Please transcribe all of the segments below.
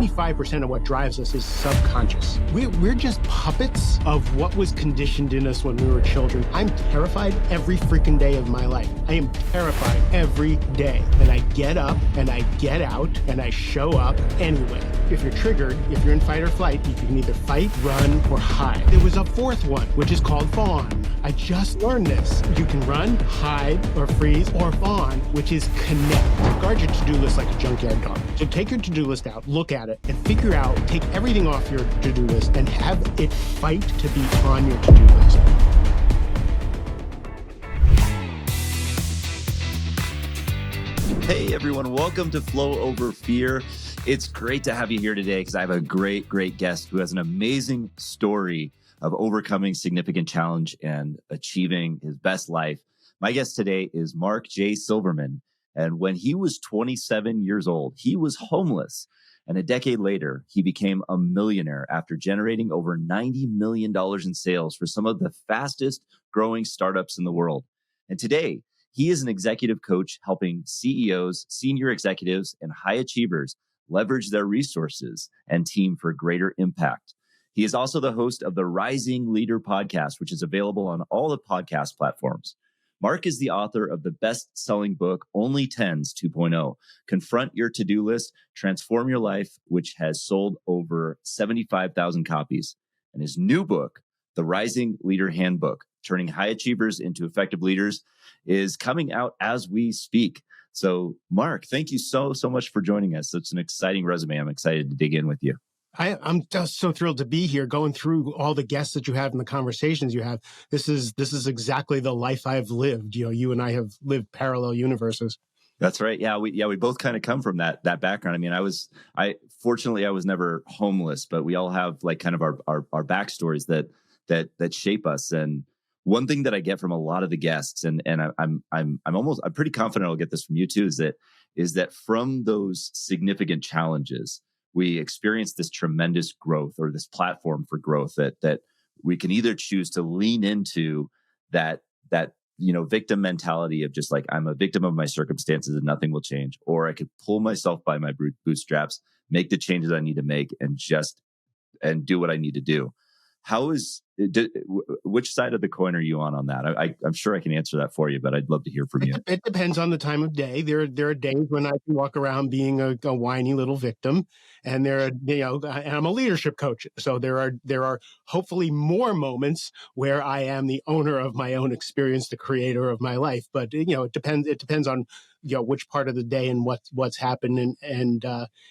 95% of what drives us is subconscious. We're just puppets of what was conditioned in us when we were children. I'm terrified every freaking day of my life. I am terrified every day. And I get up and I get out and I show up anyway. If you're triggered, if you're in fight or flight, you can either fight, run, or hide. There was a fourth one, which is called fawn. I just learned this. You can run, hide, or freeze, or fawn, which is connect. Guard your to-do list like a junkyard dog. So take your to-do list out, look at it, and figure out, take everything off your to-do list and have it fight to be on your to-do list. Hey everyone, welcome to Flow Over Fear. It's great to have you here today because I have a great guest who has an amazing story of overcoming significant challenge and achieving his best life. My guest today is Mark J. Silverman. And when he was 27 years old, he was homeless. And a decade later, he became a millionaire after generating over $90 million in sales for some of the fastest growing startups in the world. And today, he is an executive coach helping CEOs, senior executives, and high achievers leverage their resources and team for greater impact. He is also the host of the Rising Leader podcast, which is available on all the podcast platforms. Mark is the author of the best-selling book, Only Tens 2.0, Confront Your To-Do List, Transform Your Life, which has sold over 75,000 copies. And his new book, The Rising Leader Handbook, Turning High Achievers into Effective Leaders, is coming out as we speak. So, Mark, thank you so much for joining us. It's an exciting resume. I'm excited to dig in with you. I'm just so thrilled to be here, going through all the guests that you have and the conversations you have. This is exactly the life I've lived. You know, you and I have lived parallel universes. That's right. Yeah, we both kind of come from that background. I mean, fortunately I was never homeless, but we all have like kind of our backstories that shape us. And one thing that I get from a lot of the guests, and I'm pretty confident I'll get this from you too, is that from those significant challenges, we experience this tremendous growth, or this platform for growth that we can either choose to lean into that victim mentality of just like, I'm a victim of my circumstances and nothing will change, or I could pull myself by my bootstraps, make the changes I need to make, and do what I need to do. Which side of the coin are you on that? I'm sure I can answer that for you, but I'd love to hear from you. It depends on the time of day. There are days when I can walk around being a whiny little victim, and and I'm a leadership coach. So there are hopefully more moments where I am the owner of my own experience, the creator of my life. But it depends on which part of the day and what's happened. And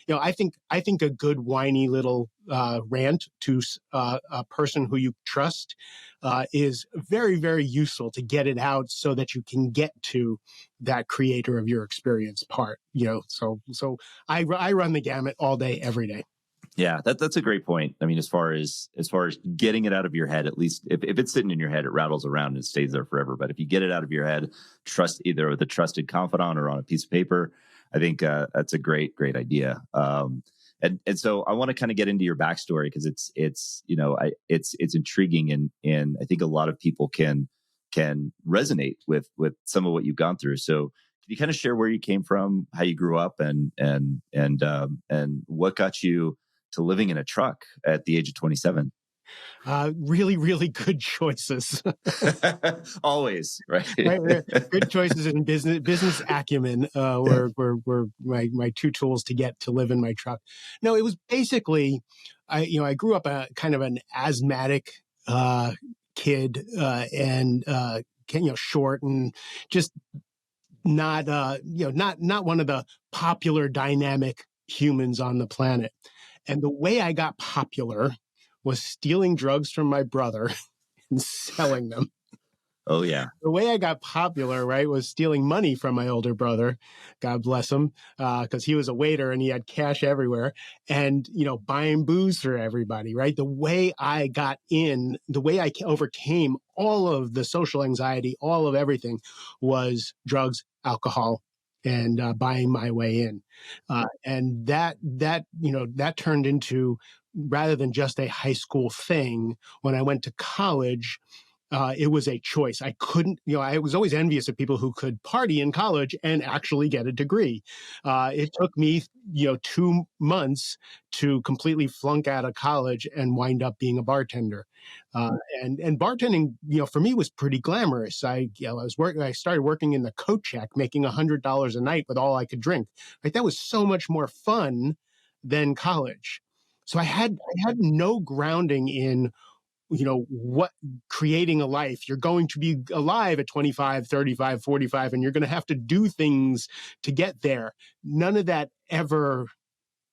I think a good whiny little rant to a person who you trust is very, very useful to get it out so that you can get to that creator of your experience part. So I run the gamut all day, every day. Yeah, that's a great point. I mean, as far as getting it out of your head, at least if it's sitting in your head, it rattles around and stays there forever. But if you get it out of your head, trust either with a trusted confidant or on a piece of paper, I think that's a great idea. And so I want to kind of get into your backstory because it's intriguing and I think a lot of people can resonate with some of what you've gone through. So can you kind of share where you came from, how you grew up, and what got you to living in a truck at the age of 27? Really, really good choices. Always, right? Good choices in business acumen were my two tools to get to live in my truck. No, it was basically, I grew up a kind of an asthmatic kid and short and just not one of the popular dynamic humans on the planet. And the way I got popular was stealing drugs from my brother and selling them. Oh, yeah. The way I got popular, right, was stealing money from my older brother, God bless him, because he was a waiter and he had cash everywhere, and, buying booze for everybody, right? The way I overcame all of the social anxiety, all of everything, was drugs, alcohol, and buying my way in. And that turned into, rather than just a high school thing, when I went to college, It was a choice. I couldn't, I was always envious of people who could party in college and actually get a degree. It took me, 2 months to completely flunk out of college and wind up being a bartender. Uh, and bartending, for me was pretty glamorous. I started working in the coat check, making $100 a night with all I could drink. Like that was so much more fun than college. So I had no grounding in what creating a life. You're going to be alive at 25, 35, 45, and you're going to have to do things to get there. None of that ever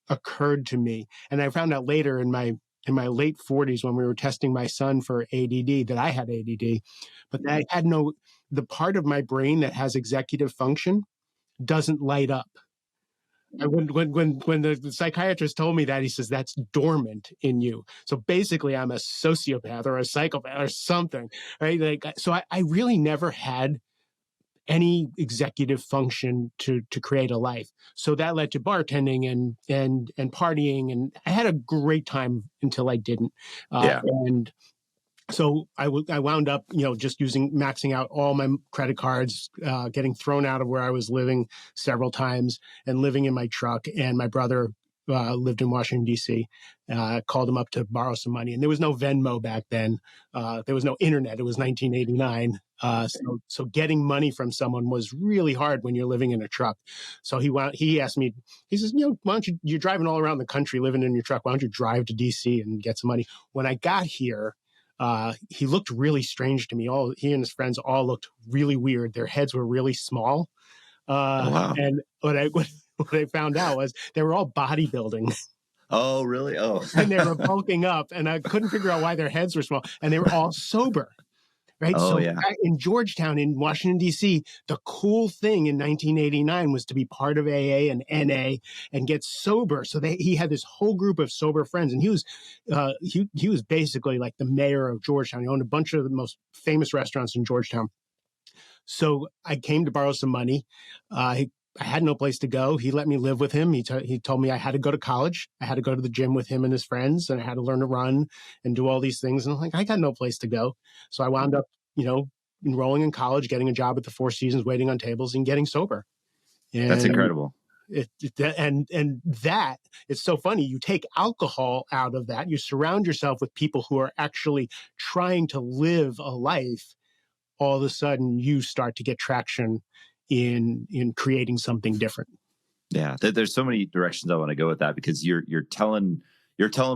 occurred to me. And I found out later in my late 40s when we were testing my son for ADD that I had ADD, but I had the part of my brain that has executive function doesn't light up. And when the psychiatrist told me that, he says, that's dormant in you. So basically, I'm a sociopath or a psychopath or something, right? So I really never had any executive function to create a life. So that led to bartending and partying, and I had a great time until I didn't. Yeah. And so I wound up, just maxing out all my credit cards, getting thrown out of where I was living several times and living in my truck. And my brother lived in Washington, D.C. Called him up to borrow some money. And there was no Venmo back then. There was no internet. It was 1989. So getting money from someone was really hard when you're living in a truck. So he asked me, he says, why don't you're driving all around the country living in your truck. Why don't you drive to D.C. and get some money? When I got here, he looked really strange to me. He and his friends all looked really weird. Their heads were really small. Oh, wow. And what I found out was they were all bodybuilding. Oh, really? Oh. And they were bulking up, and I couldn't figure out why their heads were small. And they were all sober. Right. Oh, so yeah. In Georgetown, in Washington, D.C., the cool thing in 1989 was to be part of AA and NA and get sober. So he had this whole group of sober friends, and he was basically like the mayor of Georgetown. He owned a bunch of the most famous restaurants in Georgetown. So I came to borrow some money. I had no place to go. He let me live with him. He told me I had to go to college. I had to go to the gym with him and his friends, and I had to learn to run and do all these things. And I'm like, I got no place to go. So I wound up, enrolling in college, getting a job at the Four Seasons, waiting on tables and getting sober. And that's incredible. And that it's so funny. You take alcohol out of that. You surround yourself with people who are actually trying to live a life. All of a sudden, you start to get traction in creating something different. Yeah, there's so many directions I want to go with that, because you're telling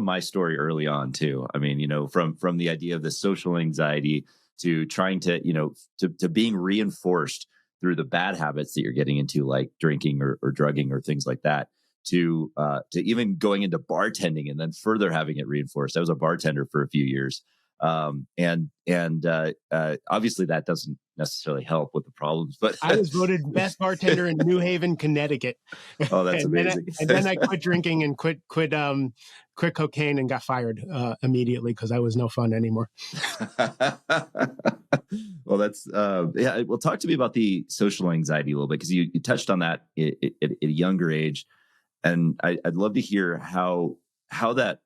my story early on too. I mean, from the idea of the social anxiety to trying to to being reinforced through the bad habits that you're getting into, like drinking or drugging or things like that, to even going into bartending and then further having it reinforced. I was a bartender for a few years. And obviously that doesn't necessarily help with the problems, but I was voted best bartender in New Haven, Connecticut. Oh, that's amazing. Then I quit drinking and quit cocaine and got fired immediately because I was no fun anymore. Well, that's yeah. Well, talk to me about the social anxiety a little bit, because you touched on that at a younger age, and I'd love to hear how that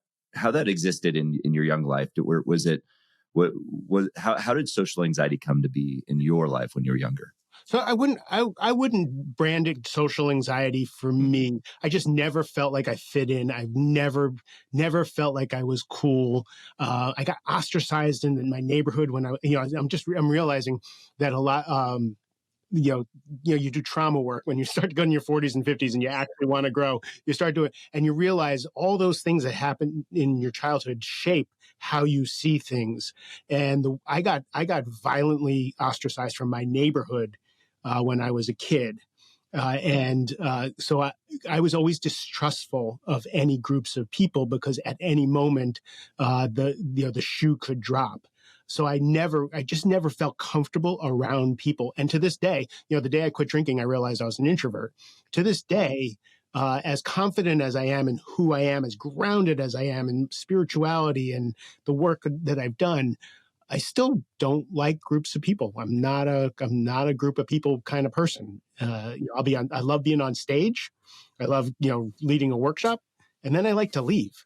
existed in your young life. How did social anxiety come to be in your life when you were younger? So I wouldn't brand it social anxiety for me. I just never felt like I fit in. I never felt like I was cool. I got ostracized in my neighborhood when I'm realizing that a lot, you do trauma work when you start to go in your 40s and 50s and you actually want to grow. You start doing, and you realize all those things that happen in your childhood shape how you see things. And I got violently ostracized from my neighborhood when I was a kid. So I was always distrustful of any groups of people, because at any moment the shoe could drop. So I just never felt comfortable around people. And to this day, the day I quit drinking, I realized I was an introvert. To this day, as confident as I am in who I am, as grounded as I am in spirituality and the work that I've done, I still don't like groups of people. I'm not a group of people kind of person. I love being on stage. I love, leading a workshop, and then I like to leave.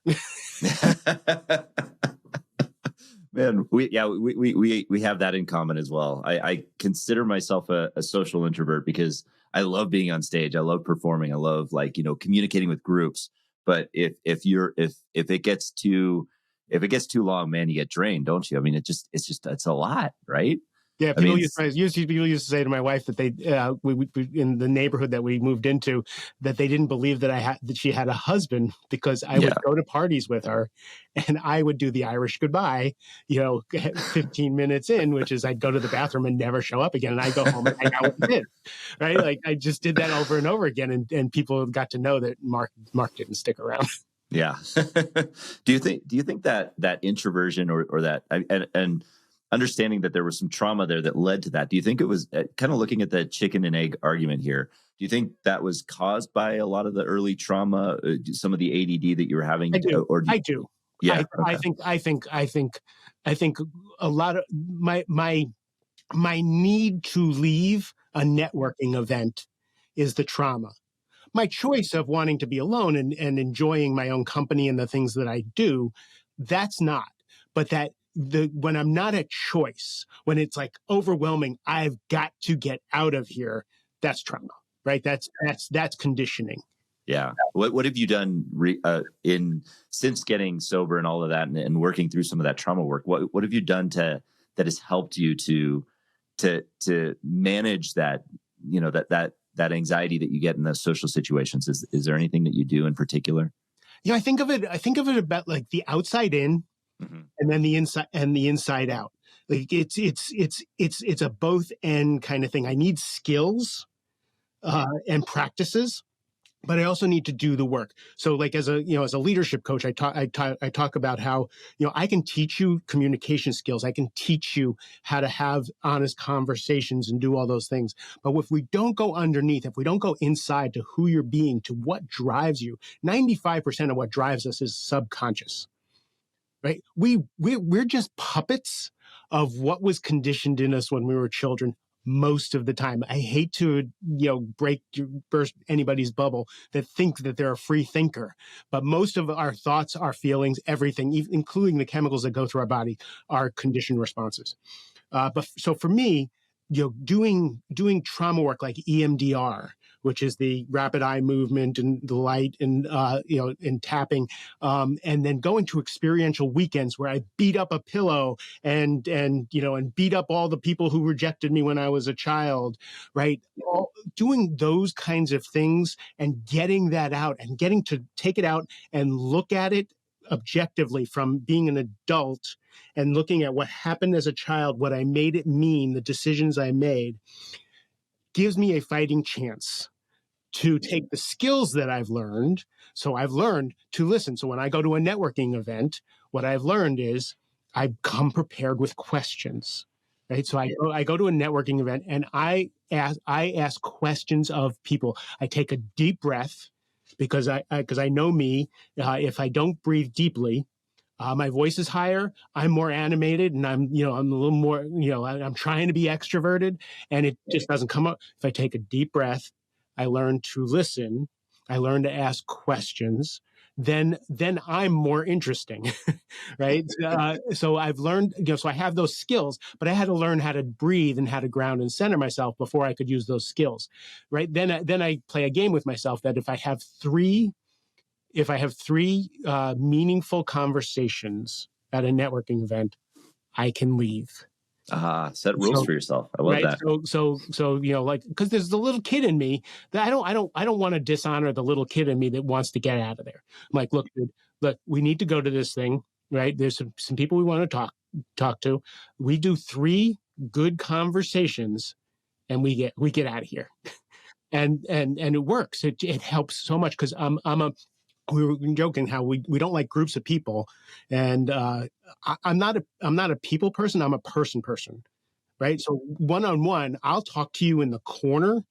Man, we have that in common as well. I consider myself a social introvert because I love being on stage. I love performing. I love communicating with groups. But if it gets too long, man, you get drained, don't you? I mean, it's a lot, right? Yeah, I mean, people used to say to my wife that they we in the neighborhood that we moved into, that they didn't believe that she had a husband, because I would yeah, go to parties with her, and I would do the Irish goodbye, 15 minutes in, which is I'd go to the bathroom and never show up again, and I'd go home and hang out with the kids, right? Like I just did that over and over again, and people got to know that Mark didn't stick around. yeah. Do you think that introversion or that and understanding that there was some trauma there that led to that? Do you think it was kind of looking at the chicken and egg argument here? Do you think that was caused by a lot of the early trauma, some of the ADD that you were having? I do. Or I do. yeah, I okay. think a lot of my need to leave a networking event is the trauma. My choice of wanting to be alone and enjoying my own company and the things that I do, that's not. But when I'm not a choice, when it's like overwhelming, I've got to get out of here, that's trauma, right? That's conditioning. Yeah. What have you done in since getting sober and all of that, and working through some of that trauma work? What have you done that has helped you to manage that, that anxiety that you get in those social situations? Is there anything that you do in particular? I think of it about like the outside in, Hmm. and then the inside out. Like it's a both end kind of thing. I need skills and practices, but I also need to do the work. So like as a leadership coach, I talk about how, I can teach you communication skills. I can teach you how to have honest conversations and do all those things. But if we don't go underneath, if we don't go inside to who you're being, to what drives you, 95% of what drives us is subconscious, right? We're just puppets of what was conditioned in us when we were children most of the time. I hate to, burst anybody's bubble that think that they're a free thinker, but most of our thoughts, our feelings, everything, including the chemicals that go through our body, are conditioned responses. But so for me, doing trauma work like EMDR, which is the rapid eye movement and the light and and tapping, and then going to experiential weekends where I beat up a pillow and beat up all the people who rejected me when I was a child, right? Doing those kinds of things and getting that out and getting to take it out and look at it objectively from being an adult and looking at what happened as a child, what I made it mean, the decisions I made, gives me a fighting chance to take the skills that I've learned. So I've learned to listen. So when I go to a networking event, what I've learned is I come prepared with questions, right? So I go to a networking event and I ask questions of people. I take a deep breath because I know me. If I don't breathe deeply, my voice is higher. I'm more animated, and I'm a little more, I'm trying to be extroverted, and it just doesn't come up. If I take a deep breath, I learn to listen. I learn to ask questions. Then I'm more interesting, right? So I've learned, so I have those skills, but I had to learn how to breathe and how to ground and center myself before I could use those skills, right? Then I play a game with myself that if I have three meaningful conversations at a networking event, I can leave. Set rules for yourself. I love Right. that. So like, because there's the little kid in me that I don't want to dishonor the little kid in me that wants to get out of there. I'm like, look, dude, look, we need to go to this thing, right? There's some people we want to talk to. We do three good conversations and we get out of here. And it works. It helps so much because we were joking how we don't like groups of people, and I'm not a people person. I'm a person, right? So one on one, I'll talk to you in the corner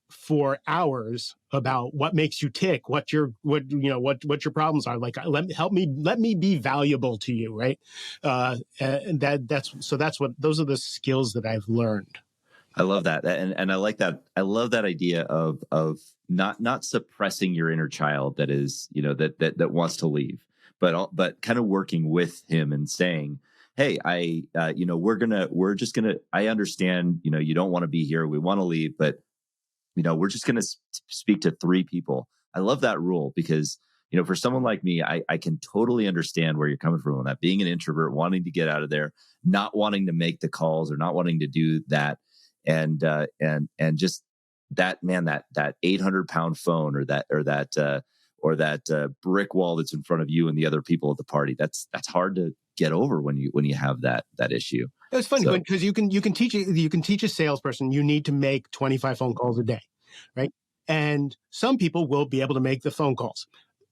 for hours about what makes you tick, what your problems are. Like, let me be valuable to you, right? And that's what those are the skills that I've learned. I love that, and I like that. I love that idea of not suppressing your inner child that is that wants to leave, but kind of working with him and saying, hey, we're just gonna, I understand, you don't want to be here. We want to leave, but we're just going to speak to three people. I love that rule because, for someone like me, I can totally understand where you're coming from on that. Being an introvert, wanting to get out of there, not wanting to make the calls or not wanting to do that. And just that, man, that 800-pound phone or that brick wall that's in front of you and the other people at the party. That's hard to get over when you have that issue. It was funny because you can teach a salesperson you need to make 25 phone calls a day, right? And some people will be able to make the phone calls.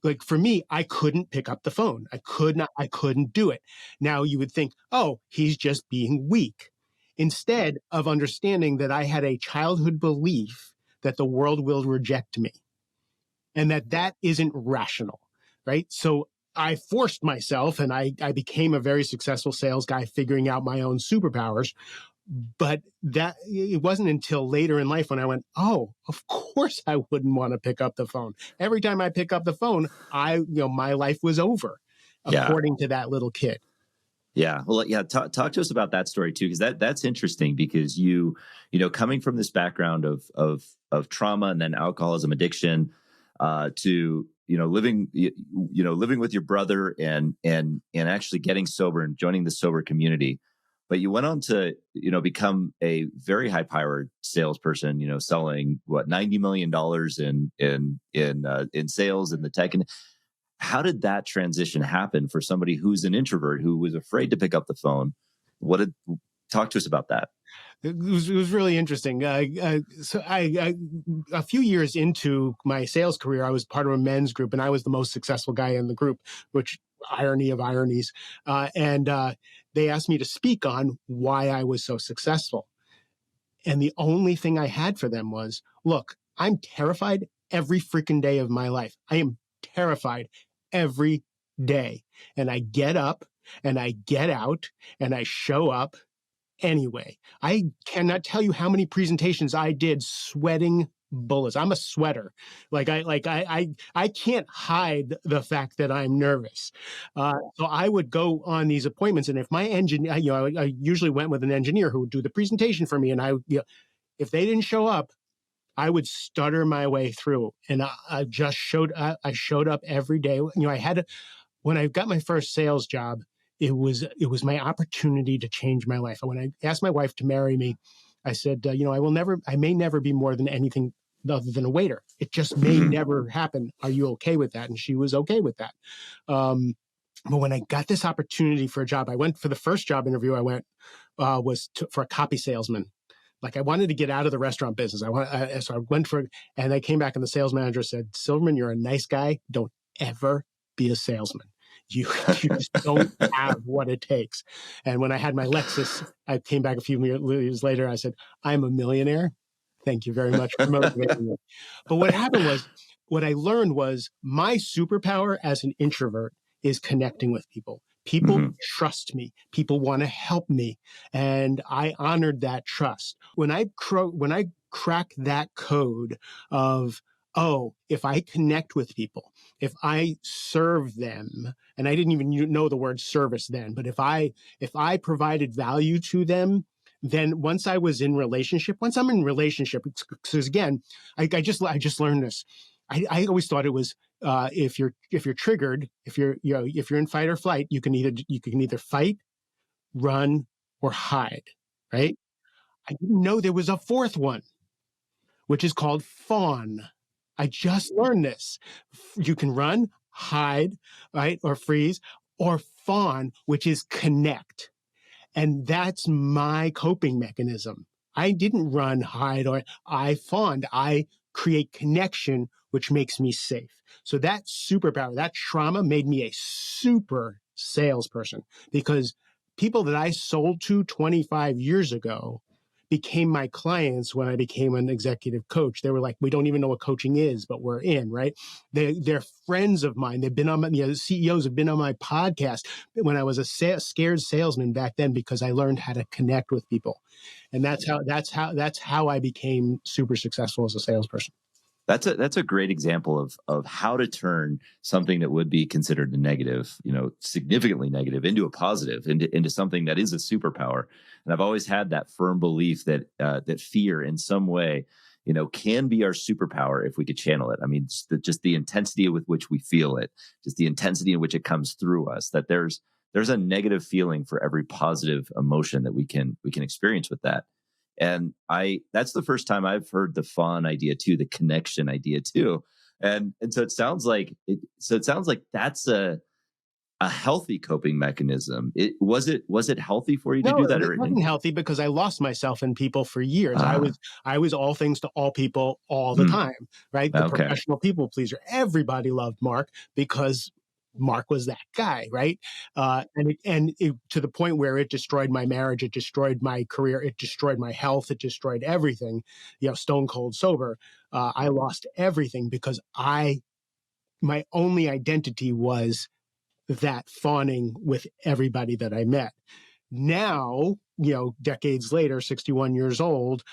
Like for me, I couldn't pick up the phone. I couldn't do it. Now you would think, oh, he's just being weak. Instead of understanding that I had a childhood belief that the world will reject me and that isn't rational, right? So I forced myself and I became a very successful sales guy figuring out my own superpowers. But that it wasn't until later in life when I went, oh, of course I wouldn't want to pick up the phone. Every time I pick up the phone, my life was over, according to that little kid. Yeah. Well, yeah. Talk to us about that story too, because that's interesting because coming from this background of trauma and then alcoholism, addiction, to living with your brother and actually getting sober and joining the sober community. But you went on to, become a very high powered salesperson, selling $90 million in sales in the tech. And how did that transition happen for somebody who's an introvert who was afraid to pick up the phone? Talk to us about that. It was really interesting. So a few years into my sales career, I was part of a men's group and I was the most successful guy in the group, which irony of ironies. And they asked me to speak on why I was so successful. And the only thing I had for them was, look, I'm terrified every freaking day of my life. I am terrified every day. And I get up and I get out and I show up anyway. I cannot tell you how many presentations I did sweating bullets. I'm a sweater. I can't hide the fact that I'm nervous. So I would go on these appointments, and if my engineer, I usually went with an engineer who would do the presentation for me, and if they didn't show up, I would stutter my way through, and I just showed up every day. When I got my first sales job, it was my opportunity to change my life. When I asked my wife to marry me, I said, I may never be more than anything other than a waiter. It just may never happen. Are you okay with that? And she was okay with that. But when I got this opportunity for a job, I went for the first job interview. I went for a copy salesman. Like I wanted to get out of the restaurant business. So I went and I came back and the sales manager said, Silverman, you're a nice guy. Don't ever be a salesman. You just don't have what it takes. And when I had my Lexus, I came back a few years later. I said, I'm a millionaire. Thank you very much for motivating me. But what I learned was my superpower as an introvert is connecting with people. People trust me. People want to help me. And I honored that trust. When I crack that code of, oh, if I connect with people, if I serve them, and I didn't even know the word service then, but if I provided value to them, then once I'm in relationship, because again, I just learned this. I always thought it was if you're triggered, if you're in fight or flight, you can either fight, run, or hide, right? I didn't know there was a fourth one, which is called fawn. I just learned this. You can run, hide, right, or freeze, or fawn, which is connect. And that's my coping mechanism. I didn't run, hide, or I fawned. I create connection, which makes me safe. So that superpower, that trauma made me a super salesperson because people that I sold to 25 years ago became my clients when I became an executive coach. They were like, we don't even know what coaching is, but we're in, right? They're friends of mine. They've been on the CEOs have been on my podcast when I was a scared salesman back then because I learned how to connect with people. And that's how I became super successful as a salesperson. That's a great example of how to turn something that would be considered a negative, significantly negative, into a positive, into something that is a superpower. And I've always had that firm belief that that fear in some way, can be our superpower if we could channel it. I mean, just the intensity with which we feel it, just the intensity in which it comes through us. That there's a negative feeling for every positive emotion that we can experience with that. And that's the first time I've heard the fawn idea too, the connection idea too. And so it sounds like that's a healthy coping mechanism. Was it healthy for you to No, do that? it wasn't healthy because I lost myself in people for years. Ah, I was all things to all people all the mm, time, right? The okay. professional people pleaser. Everybody loved Mark because Mark was that guy, right? To the point where it destroyed my marriage, it destroyed my career, it destroyed my health, it destroyed everything. Stone cold sober. I lost everything because my only identity was that fawning with everybody that I met. Now, decades later, 61 years old,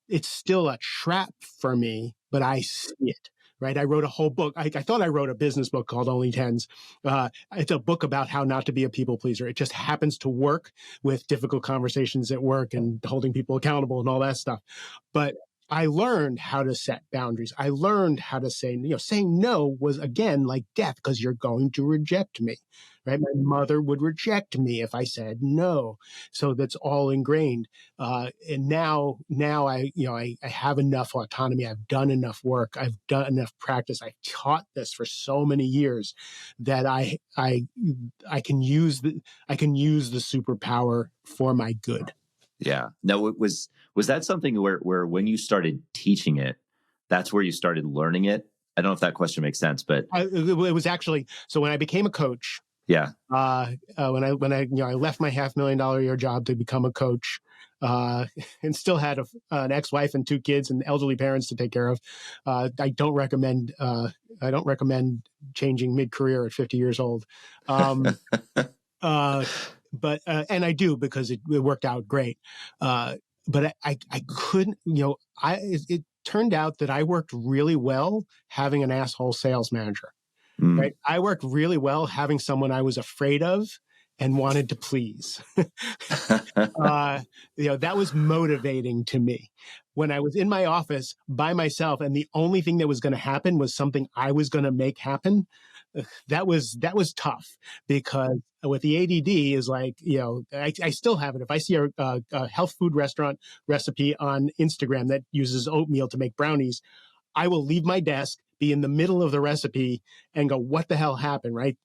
it's still a trap for me, but I see it. Right. I wrote a whole book. I thought I wrote a business book called Only Tens. It's a book about how not to be a people pleaser. It just happens to work with difficult conversations at work and holding people accountable and all that stuff. But I learned how to set boundaries. I learned how to saying no was again like death because you're going to reject me. Right. My mother would reject me if I said no. So that's all ingrained. And now I have enough autonomy. I've done enough work. I've done enough practice. I've taught this for so many years that I can use the superpower for my good. Yeah. No, was that something where when you started teaching it, that's where you started learning it? I don't know if that question makes sense, but It was actually so when I became a coach. yeah. When I left my $500,000 a year job to become a coach, and still had an ex-wife and two kids and elderly parents to take care of. I don't recommend changing mid-career at 50 years old. Um, uh, and I do because it worked out great. But I couldn't, it turned out that I worked really well having an asshole sales manager. Mm. Right. I worked really well having someone I was afraid of and wanted to please. That was motivating to me. When I was in my office by myself and the only thing that was going to happen was something I was going to make happen, that was tough because with the ADD is like, I still have it. If I see a health food restaurant recipe on Instagram that uses oatmeal to make brownies, I will leave my desk, be in the middle of the recipe, and go, what the hell happened, right?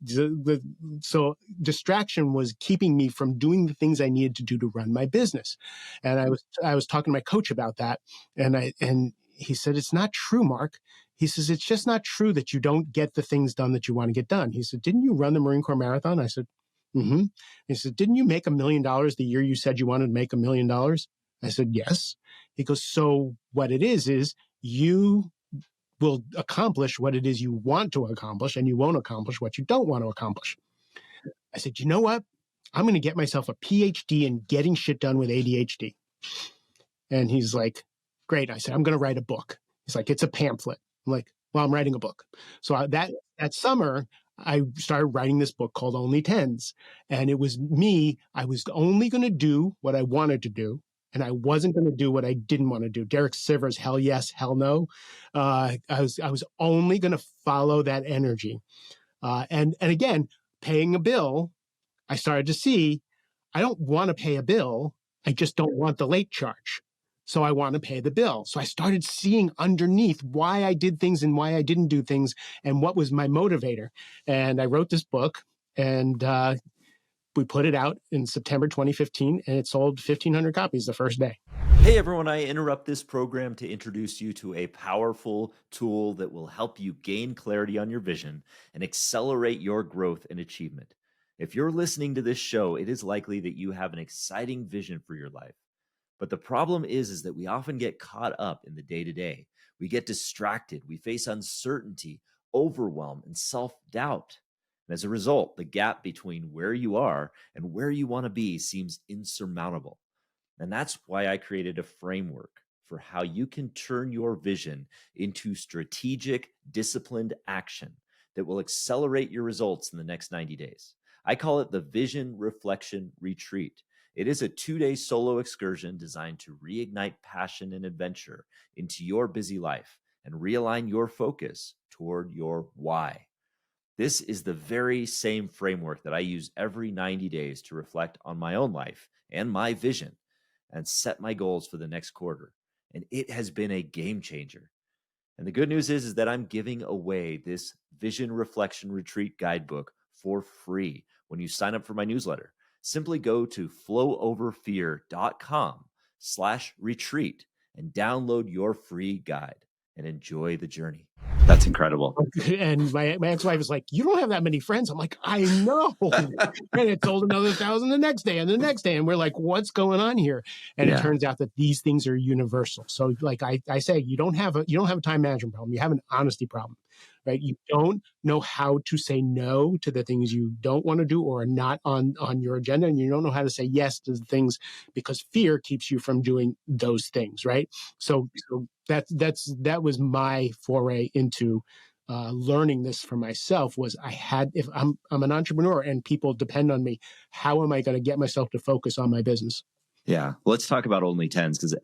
So distraction was keeping me from doing the things I needed to do to run my business. And I was talking to my coach about that, and he said, it's not true, Mark. He says, it's just not true that you don't get the things done that you want to get done. He said, didn't you run the Marine Corps Marathon? I said, mm-hmm. He said, didn't you make $1 million the year you said you wanted to make $1 million? I said, yes. He goes, so what it is you will accomplish what it is you want to accomplish, and you won't accomplish what you don't want to accomplish. I said, you know what? I'm going to get myself a PhD in getting shit done with ADHD. And he's like, great. I said, I'm going to write a book. He's like, it's a pamphlet. I'm like, well, I'm writing a book. So that summer, I started writing this book called Only Tens. And it was me. I was only going to do what I wanted to do. And I wasn't going to do what I didn't want to do. Derek Sivers, hell yes, hell no. I was only going to follow that energy. And again, paying a bill, I started to see, I don't want to pay a bill. I just don't want the late charge. So I want to pay the bill. So I started seeing underneath why I did things and why I didn't do things and what was my motivator. And I wrote this book, and we put it out in September 2015, and it sold 1,500 copies the first day. Hey everyone, I interrupt this program to introduce you to a powerful tool that will help you gain clarity on your vision and accelerate your growth and achievement. If you're listening to this show, it is likely that you have an exciting vision for your life. But the problem is that we often get caught up in the day-to-day. We get distracted, we face uncertainty, overwhelm, and self-doubt. And as a result, the gap between where you are and where you want to be seems insurmountable. And that's why I created a framework for how you can turn your vision into strategic, disciplined action that will accelerate your results in the next 90 days. I call it the Vision Reflection Retreat. It is a 2-day solo excursion designed to reignite passion and adventure into your busy life and realign your focus toward your why. This is the very same framework that I use every 90 days to reflect on my own life and my vision and set my goals for the next quarter. And it has been a game changer. And the good news is that I'm giving away this Vision Reflection Retreat guidebook for free when you sign up for my newsletter. Simply go to flowoverfear.com/retreat and download your free guide and enjoy the journey. That's incredible. And my ex-wife is like, you don't have that many friends. I'm like, I know. And it sold another 1,000 the next day and the next day. And we're like, what's going on here? And it turns out that these things are universal. So like I say, you don't have a time management problem. You have an honesty problem, right? You don't know how to say no to the things you don't want to do or are not on your agenda. And you don't know how to say yes to the things because fear keeps you from doing those things, right? So that was my foray into learning this for myself. Was if I'm an entrepreneur and people depend on me, how am I going to get myself to focus on my business? Yeah. Well, let's talk about only tens because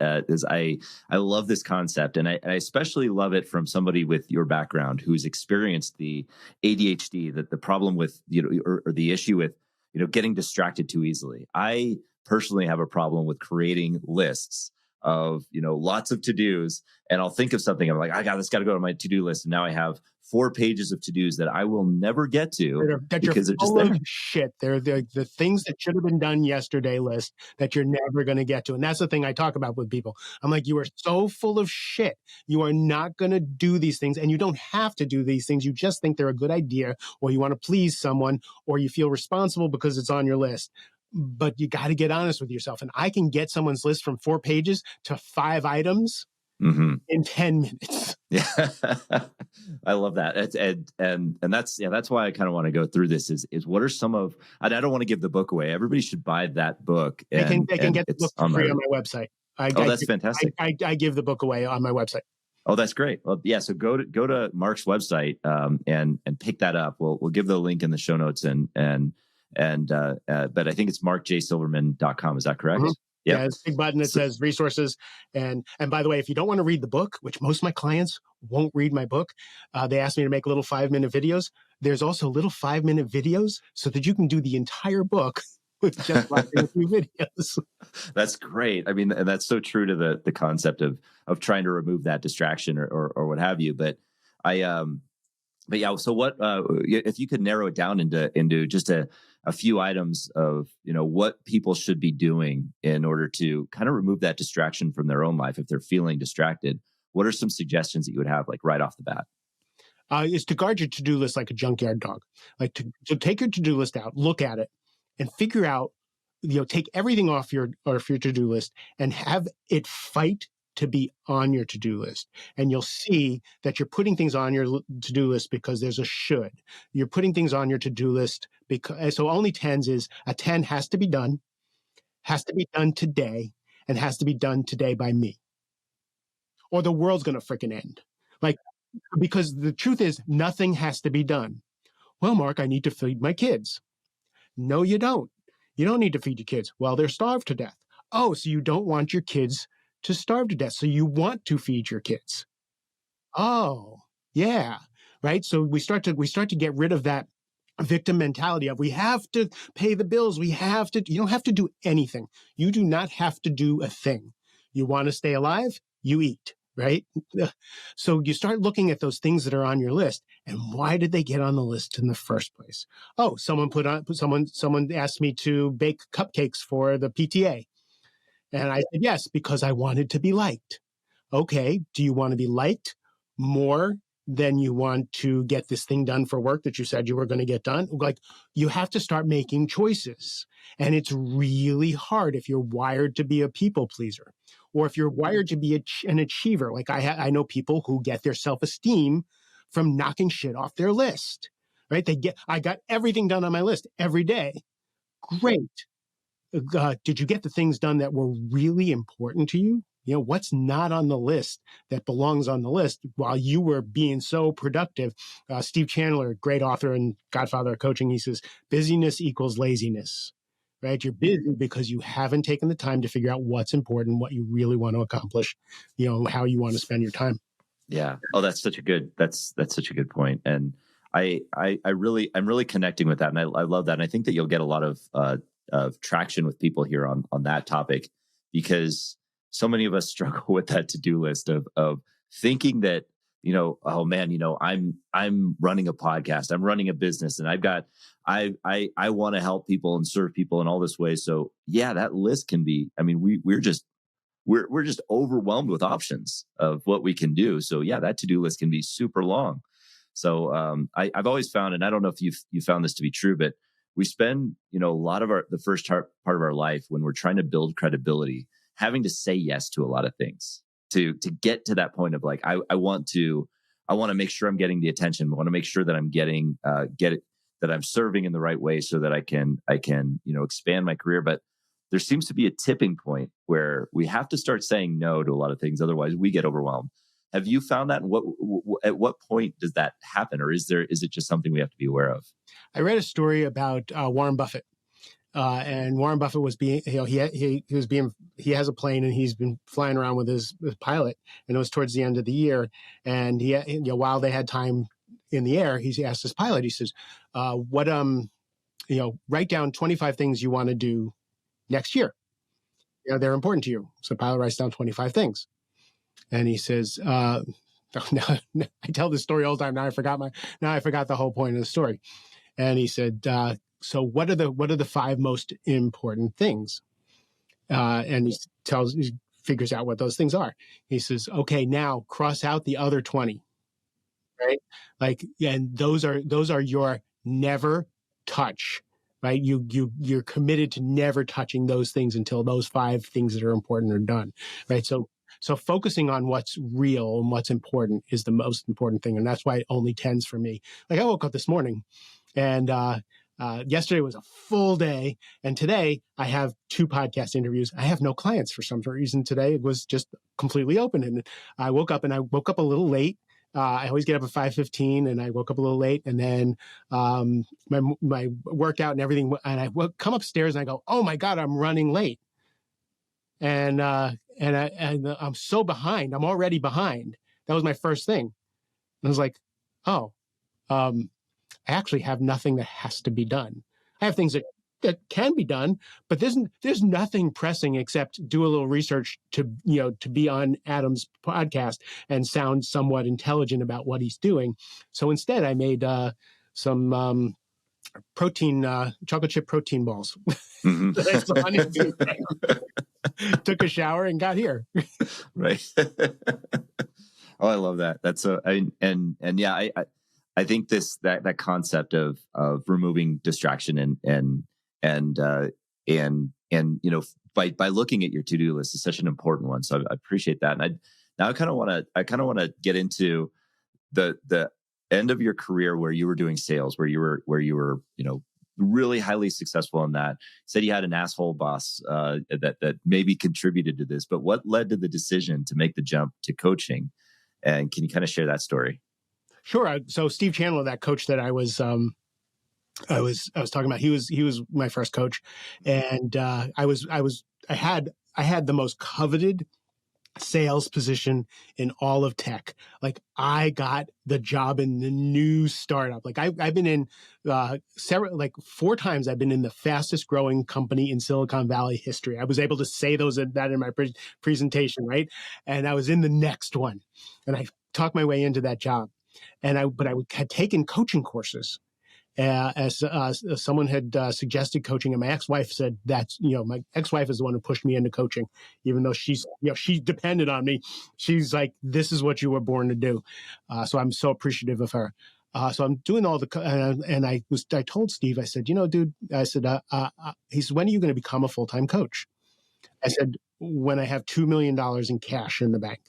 I love this concept, and I especially love it from somebody with your background who's experienced the ADHD, the problem with, or the issue with, getting distracted too easily. I personally have a problem with creating lists of, lots of to-dos, and I'll think of something. I'm like, this got to go to my to-do list. And now I have 4 pages of to-dos that I will never get to because they're just there. Shit. They're the things that should have been done yesterday list that you're never going to get to. And that's the thing I talk about with people. I'm like, you are so full of shit. You are not going to do these things, and you don't have to do these things. You just think they're a good idea, or you want to please someone, or you feel responsible because it's on your list. But you got to get honest with yourself. And I can get someone's list from 4 pages to 5 items in 10 minutes. Yeah, I love that. And that's why I kind of want to go through this is what are some of, and I don't want to give the book away. Everybody should buy that book. They can get the book for free on my website. That's fantastic. I give the book away on my website. Oh, that's great. Well, yeah. So go to Mark's website and pick that up. We'll give the link in the show notes but I think it's markjsilverman.com. Is that correct? Mm-hmm. Yep. Yeah, it's a big button that says resources. And by the way, if you don't want to read the book, which most of my clients won't read my book, they ask me to make little 5-minute videos. There's also little 5-minute videos so that you can do the entire book with just watching a few videos. That's great. I mean, and that's so true to the concept of trying to remove that distraction or what have you. But yeah, so what if you could narrow it down into just a few items of what people should be doing in order to kind of remove that distraction from their own life if they're feeling distracted? What are some suggestions that you would have, like right off the bat? Is to guard your to-do list like a junkyard dog. Like to take your to-do list out, look at it, and figure out, take everything off your to-do list and have it fight to be on your to-do list. And you'll see that you're putting things on your to-do list because there's a should. You're putting things on your to-do list because, so only tens is a 10 has to be done today, and has to be done today by me. Or the world's going to freaking end. Because the truth is nothing has to be done. Well, Mark, I need to feed my kids. No, you don't. You don't need to feed your kids. Well, they're starved to death. Oh, so you don't want your kids to starve to death. So you want to feed your kids. Oh, yeah. Right. So we start to get rid of that victim mentality of we have to pay the bills. You don't have to do anything. You do not have to do a thing. You want to stay alive? You eat. Right. So you start looking at those things that are on your list, and why did they get on the list in the first place? Oh, someone asked me to bake cupcakes for the PTA. And I said, yes, because I wanted to be liked. Okay. Do you want to be liked more than you want to get this thing done for work that you said you were going to get done? Like, you have to start making choices. And it's really hard if you're wired to be a people pleaser, or if you're wired to be an achiever. Like I know people who get their self-esteem from knocking shit off their list, right? I got everything done on my list every day. Great. Did you get the things done that were really important to you? what's not on the list that belongs on the list while you were being so productive. Steve Chandler, great author and godfather of coaching, he says, busyness equals laziness, right? You're busy because you haven't taken the time to figure out what's important, what you really want to accomplish, how you want to spend your time. Yeah. Oh, that's such a good point. And I'm really connecting with that. And I love that. And I think that you'll get a lot of traction with people here on that topic, because so many of us struggle with that to-do list of thinking that, oh man, I'm running a podcast, I'm running a business, and I want to help people and serve people in all this way. So yeah, that list can be, we're just overwhelmed with options of what we can do. So yeah, that to-do list can be super long. So I've always found, and I don't know if you found this to be true, but we spend, a lot of the first part of our life when we're trying to build credibility, having to say yes to a lot of things to get to that point of like, I want to make sure I'm getting the attention. I want to make sure that I'm getting, that I'm serving in the right way so that I can, expand my career. But there seems to be a tipping point where we have to start saying no to a lot of things. Otherwise we get overwhelmed. Have you found that? And at what point does that happen? Or is it just something we have to be aware of? I read a story about Warren Buffett. And Warren Buffett was being, he has a plane and he's been flying around with his pilot, and it was towards the end of the year. And while they had time in the air, he asked his pilot, he says, write down 25 things you want to do next year. They're important to you. So the pilot writes down 25 things. And he says, I tell this story all the time. Now I forgot the whole point of the story. And he said, so what are the 5 most important things? And he figures out what those things are. He says, okay, now cross out the other 20, right? And those are your never touch, right? You're committed to never touching those things until those 5 things that are important are done, right? So focusing on what's real and what's important is the most important thing. And that's why it only tends for me. Like I woke up this morning and, yesterday was a full day, and today I have 2 podcast interviews. I have no clients for some reason today. It was just completely open, and I woke up a little late. I always get up at 5:15, and I woke up a little late, and then my workout and everything. And I come upstairs and I go, "Oh my God, I'm running late," and I'm so behind. I'm already behind. That was my first thing. And I was like, "Oh." I actually have nothing that has to be done. I have things that can be done, but there's nothing pressing except do a little research to be on Adam's podcast and sound somewhat intelligent about what he's doing. So instead, I made some protein chocolate chip protein balls. Mm-hmm. Took a shower and got here. Right. Oh, I love that. That's I think that concept of removing distraction and by looking at your to-do list is such an important one. So I appreciate that. And I kind of want to get into the end of your career where you were doing sales, where you were really highly successful in that. You said you had an asshole boss that maybe contributed to this, but what led to the decision to make the jump to coaching? And can you kind of share that story? Sure. So Steve Chandler, that coach that I was talking about, he was my first coach, and I had the most coveted sales position in all of tech. Like I got the job in the new startup. Like I've been in several, like 4 times I've been in the fastest growing company in Silicon Valley history. I was able to say that in my presentation, right? And I was in the next one, and I talked my way into that job. And I had taken coaching courses as someone had suggested coaching, and my ex-wife said my ex-wife is the one who pushed me into coaching, even though she depended on me. She's like, this is what you were born to do. So I'm so appreciative of her. So I'm doing all and I told Steve, I said, dude, I said, he said, when are you going to become a full-time coach? I said, when I have $2 million in cash in the bank.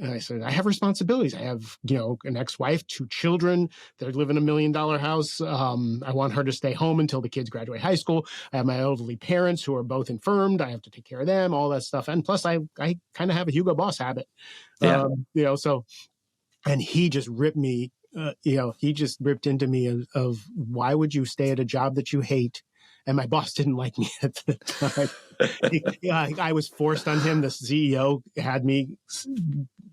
And I said, I have responsibilities. I have, an ex-wife, 2 children. They live in $1 million house. I want her to stay home until the kids graduate high school. I have my elderly parents who are both infirmed. I have to take care of them, all that stuff. And plus I kind of have a Hugo Boss habit. Yeah. So, and he just ripped me, he just ripped into me of why would you stay at a job that you hate? And my boss didn't like me at the time. I was forced on him. The CEO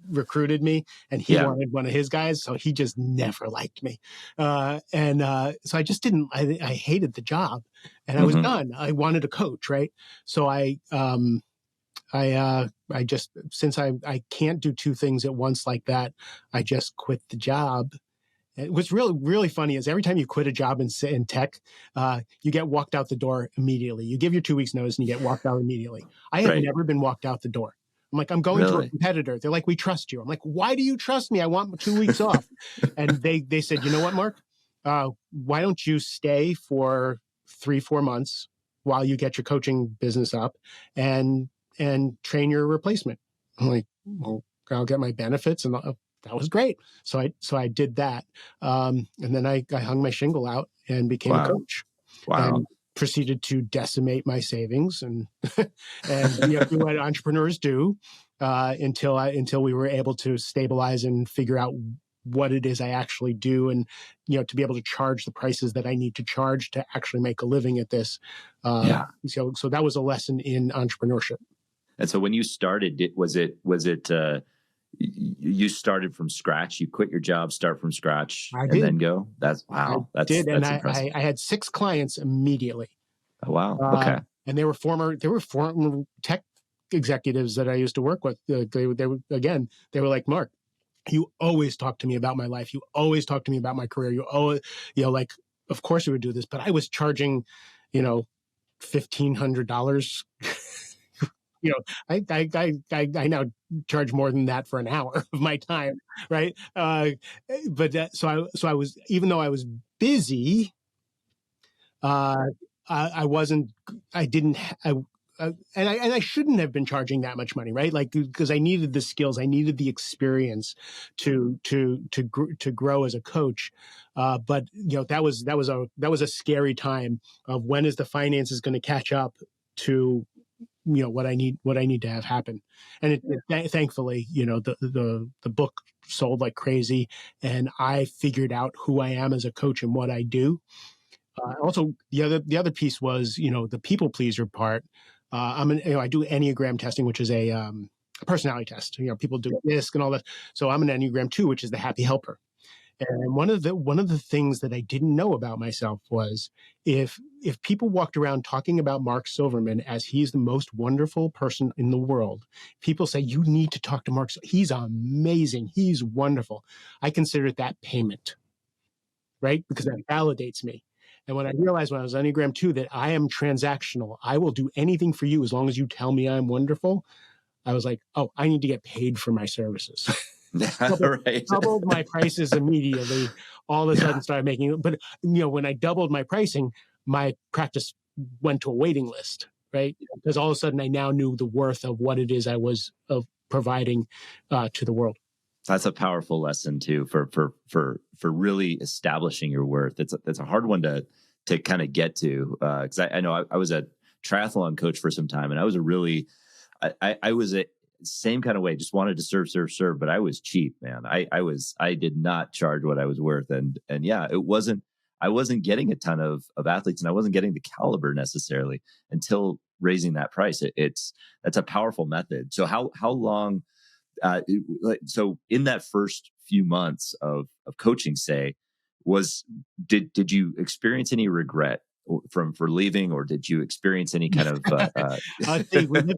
recruited me, and he wanted one of his guys. So he just never liked me. So I just didn't, I hated the job, and I was done. I wanted to coach. Right. So I just, since I can't do 2 things at once like that, I just quit the job. What's really, really funny is every time you quit a job in tech, you get walked out the door immediately. You give your 2 weeks notice and you get walked out immediately. I have never been walked out the door. I'm like, I'm going to a competitor. They're like, we trust you. I'm like, why do you trust me? I want 2 weeks off. And they said, you know what, Mark? Why don't you stay for 3-4 months while you get your coaching business up and train your replacement? I'm like, well, I'll get my benefits, and that was great. So I did that. And then I hung my shingle out and became a coach. Wow. And proceeded to decimate my savings and do what entrepreneurs do until we were able to stabilize and figure out what it is I actually do, and to be able to charge the prices that I need to charge to actually make a living at this. So that was a lesson in entrepreneurship. And so when you started, was it you started from scratch? You quit your job, start from scratch, and then go? That's wow. That's impressive. I had 6 clients immediately. Oh, wow. Okay. And they were former tech executives that I used to work with. They were like, Mark, you always talk to me about my life. You always talk to me about my career. You always, like, of course you would do this, but I was charging, $1,500. I now charge more than that for an hour of my time, right? So I was, even though I was busy, and I shouldn't have been charging that much money, right? Like, because I needed the skills, I needed the experience to grow as a coach. But that was a scary time of when is the finances going to catch up to what I need to have happen. And thankfully, the book sold like crazy, and I figured out who I am as a coach and what I do. Also, the other piece was, the people pleaser part. I do Enneagram testing, which is a personality test. People do DISC and all that. So I'm an Enneagram 2, which is the happy helper. And one of the things that I didn't know about myself was if people walked around talking about Mark Silverman as he's the most wonderful person in the world, people say, you need to talk to Mark. He's amazing. He's wonderful. I consider that payment, right? Because that validates me. And when I realized when I was Enneagram 2 that I am transactional, I will do anything for you as long as you tell me I'm wonderful, I was like, oh, I need to get paid for my services. Doubled my prices immediately. All of a sudden started making, but when I doubled my pricing, my practice went to a waiting list, right? Because all of a sudden I now knew the worth of what it is I was providing to the world. That's a powerful lesson too for really establishing your worth. It's a hard one to kind of get to because I know I was a triathlon coach for some time, and I was I was a same kind of way, just wanted to serve, but I was cheap, man. I did not charge what I was worth. And yeah, I wasn't getting a ton of athletes, and I wasn't getting the caliber necessarily until raising that price. That's a powerful method. So how long, so in that first few months of coaching, say, did you experience any regret for leaving, or did you experience any kind of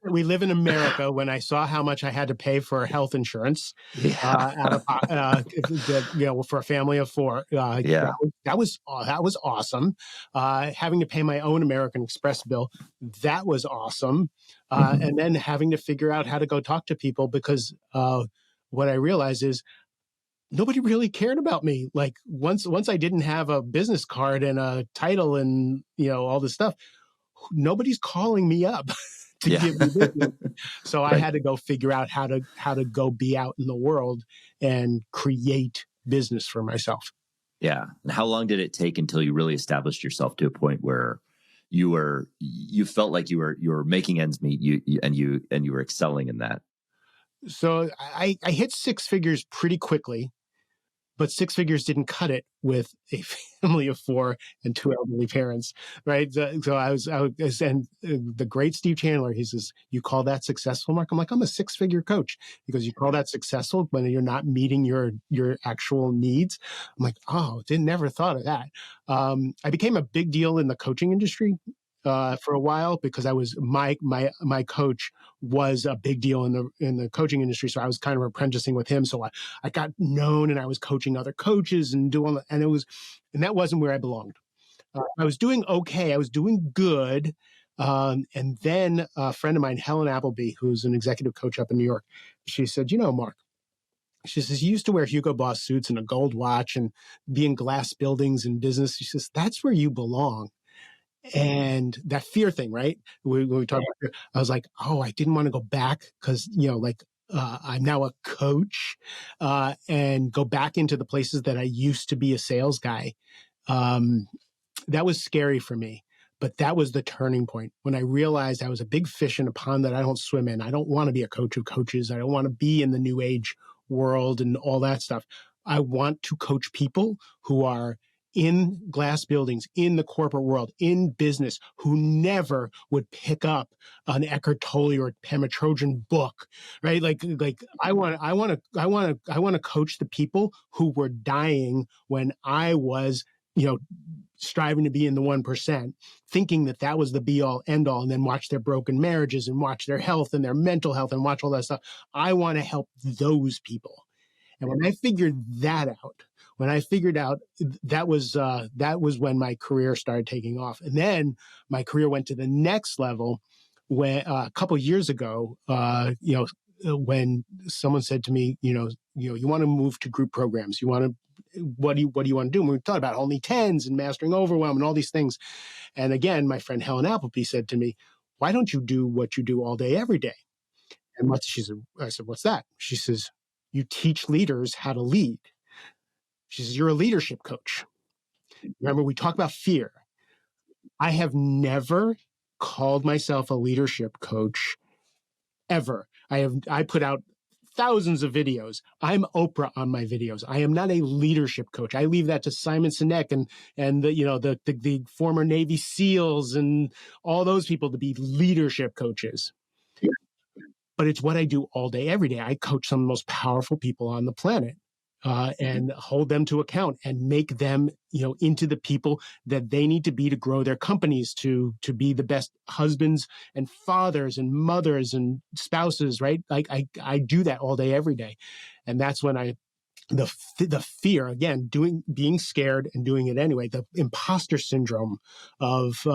we live in America. When I saw how much I had to pay for health insurance for a family of 4, that was awesome. Having to pay my own American Express bill, that was awesome. And then having to figure out how to go talk to people, because what I realized is nobody really cared about me. Like once I didn't have a business card and a title and all this stuff, nobody's calling me up to Yeah. give me business. So I Right. had to go figure out how to go be out in the world and create business for myself. Yeah. And how long did it take until you really established yourself to a point where you felt like you were making ends meet, and you were excelling in that? So I hit six figures pretty quickly, but six figures didn't cut it with a family of four and two elderly parents, right? So and the great Steve Chandler, he says, "You call that successful, Mark?" I'm like, "I'm a six-figure coach." Because you call that successful when you're not meeting your actual needs. I'm like, "Oh, never thought of that." I became a big deal in the coaching industry for a while because I was my coach was a big deal in the coaching industry. So I was kind of apprenticing with him. So I got known and I was coaching other coaches and and that wasn't where I belonged. I was doing okay. I was doing good. And then a friend of mine, Helen Appleby, who's an executive coach up in New York, she said, Mark, she says, you used to wear Hugo Boss suits and a gold watch and be in glass buildings and business. She says, that's where you belong. And that fear thing, right? When we talk about fear, I was like, oh, I didn't want to go back because, I'm now a coach and go back into the places that I used to be a sales guy. That was scary for me. But that was the turning point when I realized I was a big fish in a pond that I don't swim in. I don't want to be a coach of coaches. I don't want to be in the new age world and all that stuff. I want to coach people who are in glass buildings, in the corporate world, in business, who never would pick up an Eckhart Tolle or Pema Trojan book, right? Like I want to coach the people who were dying when I was, striving to be in the 1%, thinking that was the be all end all, and then watch their broken marriages and watch their health and their mental health and watch all that stuff. I want to help those people. And when I figured that out, that was when my career started taking off. And then my career went to the next level when a couple of years ago, when someone said to me, you want to move to group programs, what do you want to do? And we thought about only tens and mastering overwhelm and all these things. And again, my friend Helen Appleby said to me, why don't you do what you do all day, every day? And I said, what's that? She says, you teach leaders how to lead. She says, you're a leadership coach. Remember, we talk about fear. I have never called myself a leadership coach ever. I put out thousands of videos. I'm Oprah on my videos. I am not a leadership coach. I leave that to Simon Sinek and the former Navy SEALs and all those people to be leadership coaches. But it's what I do all day, every day. I coach some of the most powerful people on the planet and hold them to account and make them, into the people that they need to be to grow their companies, to be the best husbands and fathers and mothers and spouses, right? Like I do that all day, every day. And that's when the fear, again, being scared and doing it anyway, the imposter syndrome of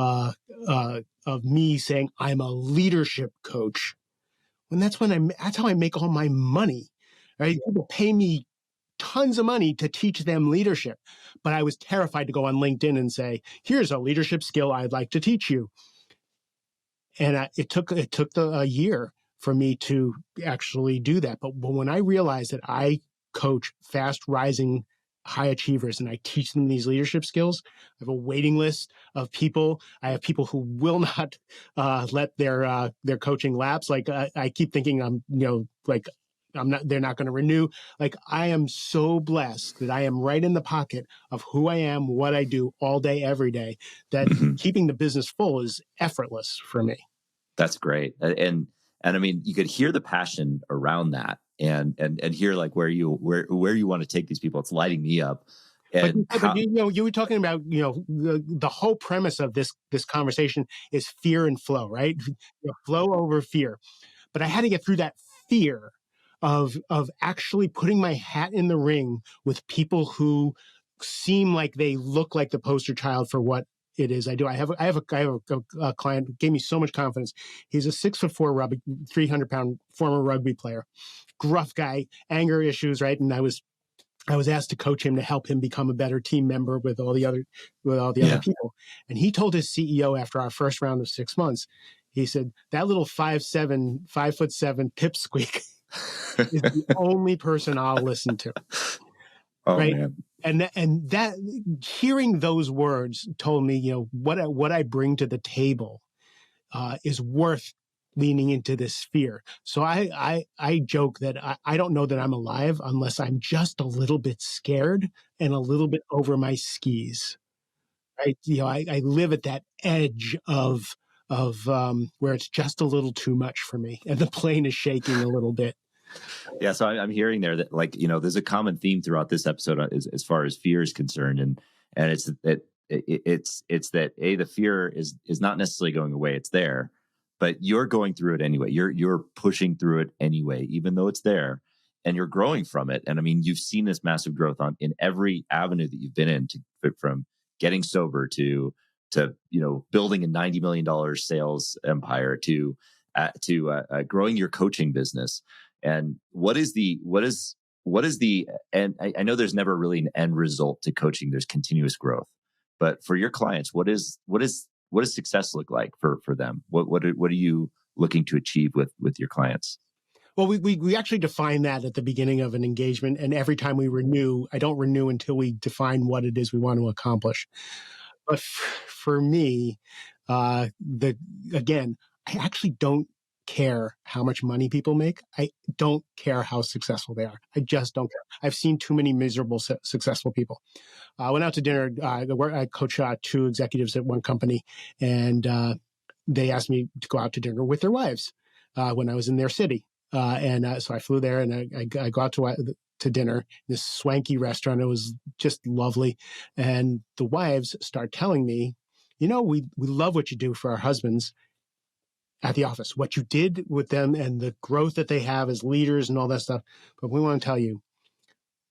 me saying I'm a leadership coach. And that's how I make all my money, right? People pay me tons of money to teach them leadership, but I was terrified to go on LinkedIn and say, here's a leadership skill I'd like to teach you. And it took a year for me to actually do that. But when I realized that I coach fast rising high achievers and I teach them these leadership skills, I have a waiting list of people. I have people who will not let their coaching lapse. Like I keep thinking they're not going to renew. Like I am so blessed that I am right in the pocket of who I am, what I do all day, every day, that keeping the business full is effortless for me. That's great. And I mean, you could hear the passion around that and hear like where you want to take these people. It's lighting me up. And you were talking about, the whole premise of this conversation is fear and flow, right? Flow over fear. But I had to get through that fear of actually putting my hat in the ring with people who seem like they look like the poster child for what it is I do. I have a client who gave me so much confidence. He's a 6'4" 300-pound former rugby player, gruff guy, anger issues, right? And I was asked to coach him to help him become a better team member with all the other people. And he told his CEO after our first round of 6 months, He said, that little 5'7", 5'7" pipsqueak is the only person I'll listen to. Oh, right. man. And that hearing those words told me, what I bring to the table is worth leaning into this fear. So I joke that I don't know that I'm alive unless I'm just a little bit scared and a little bit over my skis. Right. I live at that edge of where it's just a little too much for me and the plane is shaking a little bit. Yeah. So I'm hearing there that, like, there's a common theme throughout this episode as far as fear is concerned. And it's that it's that the fear is not necessarily going away. It's there, but you're going through it anyway. You're pushing through it anyway, even though it's there, and you're growing from it. And I mean, you've seen this massive growth in every avenue that you've been in, from getting sober to building a $90 million sales empire to growing your coaching business. And what is the and I know there's never really an end result to coaching. There's continuous growth. But for your clients, what does success look like for them? What are you looking to achieve with your clients? Well, we actually define that at the beginning of an engagement, and every time we renew, I don't renew until we define what it is we want to accomplish. But for me, again, I actually don't care how much money people make. I don't care how successful they are. I just don't care. I've seen too many miserable, successful people. I went out to dinner. I coach 2 executives at one company, and they asked me to go out to dinner with their wives when I was in their city. So I flew there, and I go out to dinner in this swanky restaurant. It was just lovely. And the wives start telling me, we love what you do for our husbands at the office, what you did with them and the growth that they have as leaders and all that stuff. But we want to tell you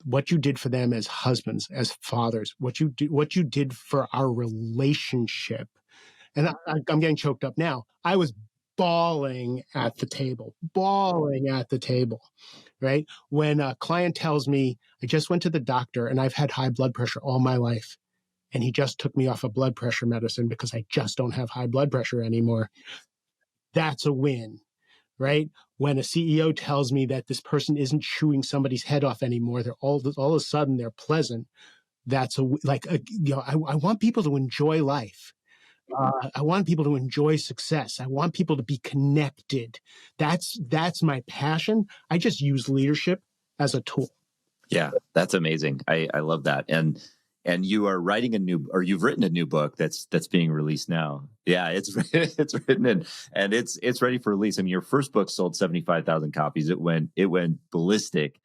what you did for them as husbands, as fathers, what you did for our relationship. And I'm getting choked up now. I was bawling at the table, right? When a client tells me, I just went to the doctor and I've had high blood pressure all my life, and he just took me off of blood pressure medicine because I just don't have high blood pressure anymore. That's a win, right? When a CEO tells me that this person isn't chewing somebody's head off anymore, they're all of a sudden they're pleasant. That's I want people to enjoy life. I want people to enjoy success. I want people to be connected. That's my passion. I just use leadership as a tool. Yeah, that's amazing. I love that. And you are writing you've written a new book that's being released now. Yeah, it's written and it's ready for release. I mean, your first book sold 75,000 copies. It went ballistic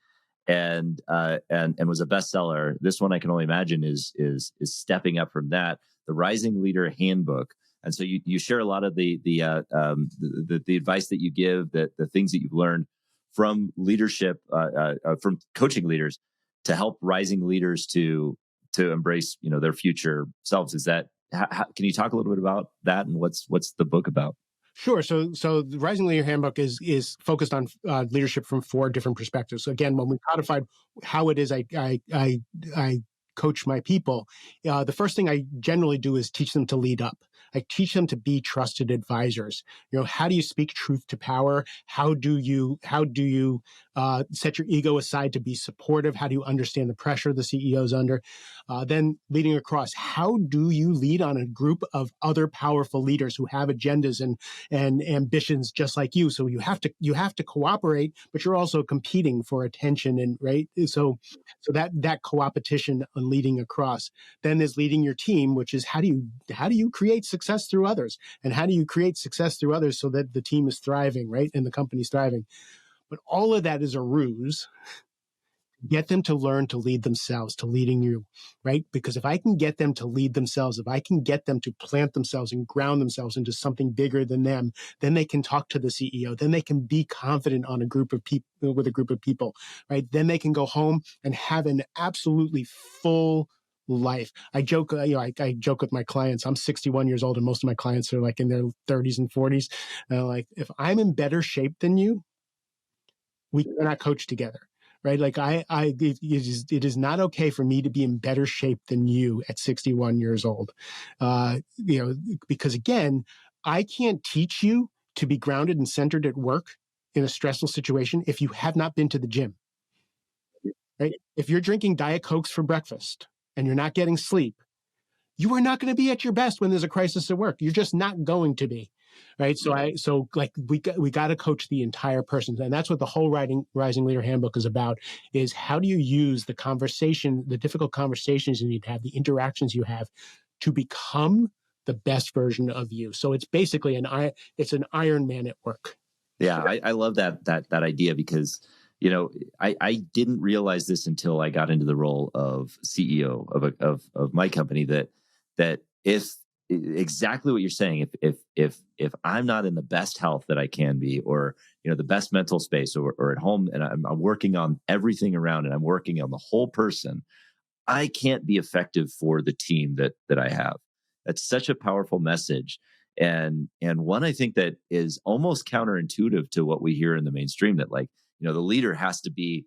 and was a bestseller. This one, I can only imagine, is stepping up from that. The Rising Leader Handbook. And so you share a lot of the advice that you give, the things that you've learned from leadership, from coaching leaders to help rising leaders to embrace, their future selves. Is that, can you talk a little bit about that and what's the book about? Sure. So the Rising Leader Handbook is focused on leadership from 4 different perspectives. So again, when we codified how it is I coach my people, the first thing I generally do is teach them to lead up. I teach them to be trusted advisors. How do you speak truth to power? How do you set your ego aside to be supportive? How do you understand the pressure the CEO's under? Then leading across, how do you lead on a group of other powerful leaders who have agendas and ambitions just like you? So you have to cooperate, but you're also competing for attention, and right. So that co-opetition on leading across. Then there's leading your team, which is how do you create success through others, and how do you create success through others so that the team is thriving, right, and the company's thriving. But all of that is a ruse. Get them to learn to lead themselves, to leading you, right? Because if I can get them to lead themselves, if I can get them to plant themselves and ground themselves into something bigger than them, then they can talk to the CEO. Then they can be confident on a group of people, with a group of people, right? Then they can go home and have an absolutely full life. I joke, I joke with my clients. I'm 61 years old, and most of my clients are like in their 30s and 40s. And like, if I'm in better shape than you, we cannot coach together. Right? Like it is not okay for me to be in better shape than you at 61 years old. Because again, I can't teach you to be grounded and centered at work in a stressful situation if you have not been to the gym. Right? If you're drinking Diet Cokes for breakfast and you're not getting sleep, you are not going to be at your best when there's a crisis at work. You're just not going to be. Right. So we got to coach the entire person. And that's what the whole Rising Leader Handbook is about, is how do you use the conversation, the difficult conversations you need to have, the interactions you have to become the best version of you. So it's basically it's an Iron Man at work. Yeah, I love that idea, because I didn't realize this until I got into the role of CEO of my company, that if exactly what you're saying, if I'm not in the best health that I can be, or the best mental space, or at home, and I'm working on everything around, and I'm working on the whole person, I can't be effective for the team that I have. That's such a powerful message. And one, I think, that is almost counterintuitive to what we hear in the mainstream, that the leader has to be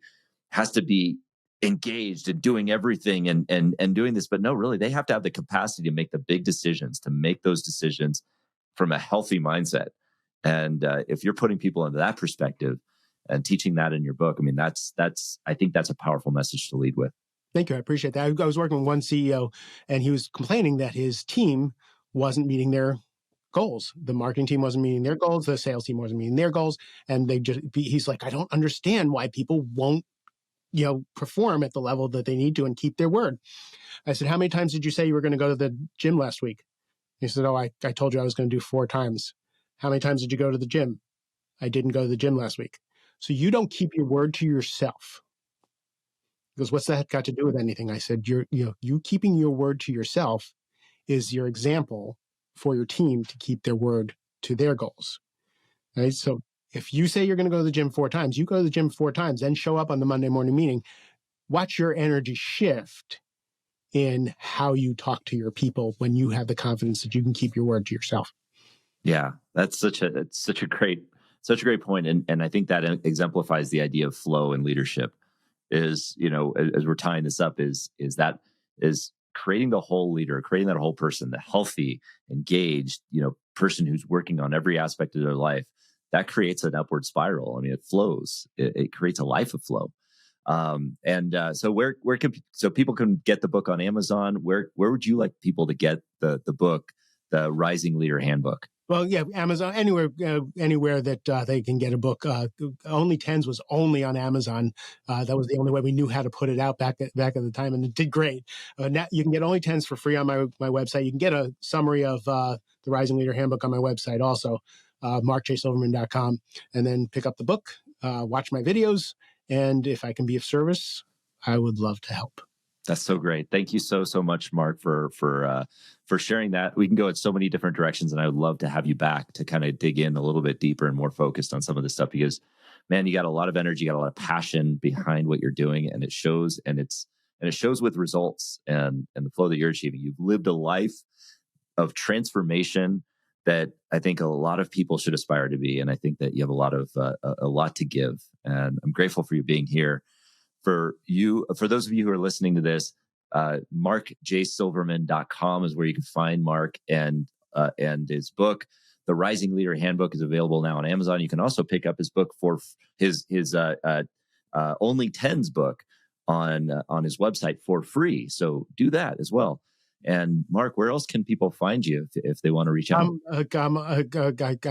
engaged and doing everything and doing this. But no, really, they have to have the capacity to make the big decisions, to make those decisions from a healthy mindset. And if you're putting people into that perspective and teaching that in your book, I mean, I think that's a powerful message to lead with. Thank you. I appreciate that. I was working with one CEO, and he was complaining that his team wasn't meeting their goals. The marketing team wasn't meeting their goals. The sales team wasn't meeting their goals. And he's like, I don't understand why people won't, perform at the level that they need to and keep their word. I said, how many times did you say you were going to go to the gym last week? He said, I told you I was going to do 4 times. How many times did you go to the gym? I didn't go to the gym last week. So you don't keep your word to yourself. He goes, what's that got to do with anything? I said, you keeping your word to yourself is your example for your team to keep their word to their goals. Right? So if you say you're going to go to the gym 4 times, you go to the gym 4 times, then show up on the Monday morning meeting. Watch your energy shift in how you talk to your people when you have the confidence that you can keep your word to yourself. Yeah, that's such a great point. And I think that exemplifies the idea of flow in leadership. Is, as we're tying this up, is creating the whole leader, creating that whole person, the healthy, engaged, person who's working on every aspect of their life. That creates an upward spiral. I mean, it flows. It creates a life of flow. So where so people can get the book on Amazon? Where would you like people to get the book, the Rising Leader Handbook? Well, yeah, Amazon, anywhere that they can get a book. Only Tens was only on Amazon. That was the only way we knew how to put it out back at the time, and it did great. Now you can get Only Tens for free on my website. You can get a summary of the Rising Leader Handbook on my website also, markjsilverman.com, and then pick up the book, watch my videos, and if I can be of service, I would love to help. That's so great. Thank you so much, Mark, for sharing that. We can go in so many different directions, and I would love to have you back to kind of dig in a little bit deeper and more focused on some of this stuff, because, man, you got a lot of energy, you got a lot of passion behind what you're doing, and it shows, and it shows with results and the flow that you're achieving. You've lived a life of transformation that I think a lot of people should aspire to be, and I think that you have a lot to give, and I'm grateful for you being here. For those of you who are listening to this, markjsilverman.com is where you can find Mark, and his book, The Rising Leader Handbook, is available now on Amazon. You can also pick up his book for his Only Tens book on his website for free. So do that as well. And Mark, where else can people find you if they want to reach out? I'm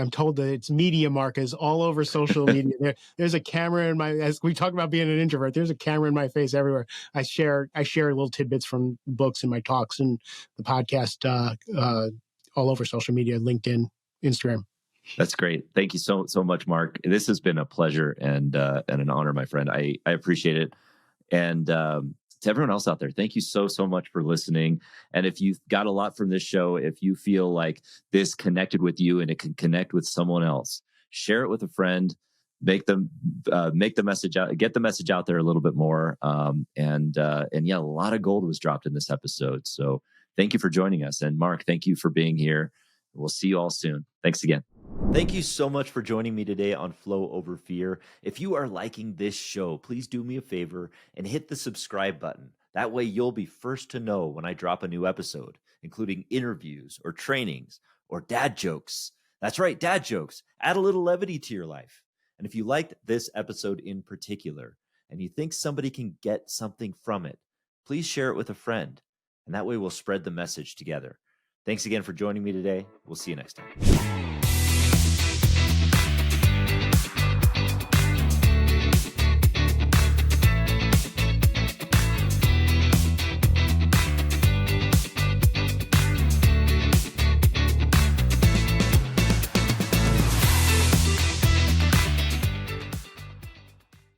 told that it's Media Mark is all over social media. There's a camera in as we talk about being an introvert, there's a camera in my face everywhere. I share little tidbits from books in my talks and the podcast all over social media, LinkedIn, Instagram. That's great. Thank you so much, Mark. This has been a pleasure and an honor, my friend. I appreciate it. And to everyone else out there, thank you so much for listening. And if you got a lot from this show, if you feel like this connected with you and it can connect with someone else, share it with a friend, make the message out, get the message out there a little bit more. And yeah, a lot of gold was dropped in this episode. So thank you for joining us. And Mark, thank you for being here. We'll see you all soon. Thanks again. Thank you so much for joining me today on Flow Over Fear. If you are liking this show, please do me a favor and hit the subscribe button. That way you'll be first to know when I drop a new episode, including interviews or trainings or dad jokes. That's right, dad jokes. Add a little levity to your life. And if you liked this episode in particular, and you think somebody can get something from it, please share it with a friend. And that way we'll spread the message together. Thanks again for joining me today. We'll see you next time.